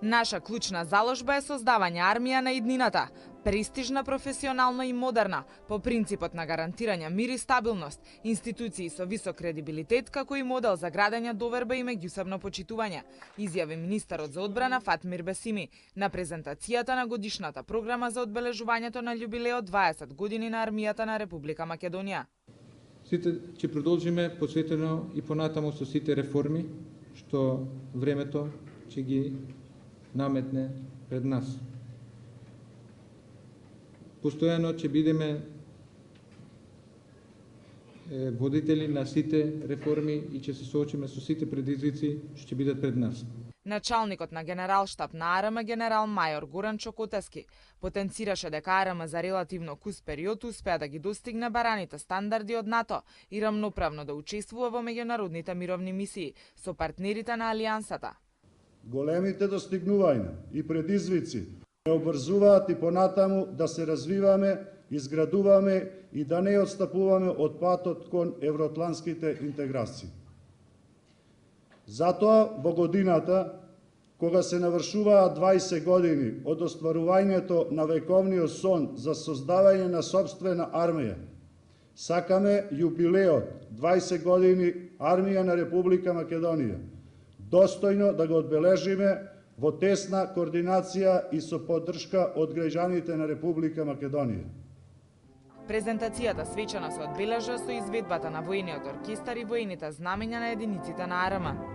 Наша клучна заложба е создавање армија на иднината, престижна, професионална и модерна, по принципот на гарантирање мир и стабилност, институции со висок кредибилитет како и модел за градење доверба и меѓусебно почитување, изјави министерот за одбрана Фатмир Бесими на презентацијата на годишната програма за одбележувањето на љубилеот 20 години на армијата на Република Македонија. Сите ќе продолжиме посветено и понатаму со сите реформи што времето ќе ги наметне пред нас. Постојано ќе бидеме водители на сите реформи и ќе се соочиме со сите предизвици што ќе бидат пред нас. Началникот на Генералштаб на АРМ генерал мајор Горан Чокотевски потенцираше дека АРМ за релативно кус период успеа да ги достигне бараните стандарди од НАТО и рамноправно да учествува во меѓународните мировни мисии со партнерите на Алијансата. Големите достигнувања и предизвици не обрзуваат и понатаму да се развиваме, изградуваме и да не отстапуваме од патот кон евроатлантските интеграции. Затоа во годината, кога се навршуваат 20 години од остварувањето на вековниот сон за создавање на сопствена армија, сакаме јубилеот 20 години армија на Република Македонија достојно да го одбележиме во тесна координација и со поддршка од граѓаните на Република Македонија. Презентацијата свечено се одбележа со изведбата на војниот оркестар и војните знамења на единиците на АРМ.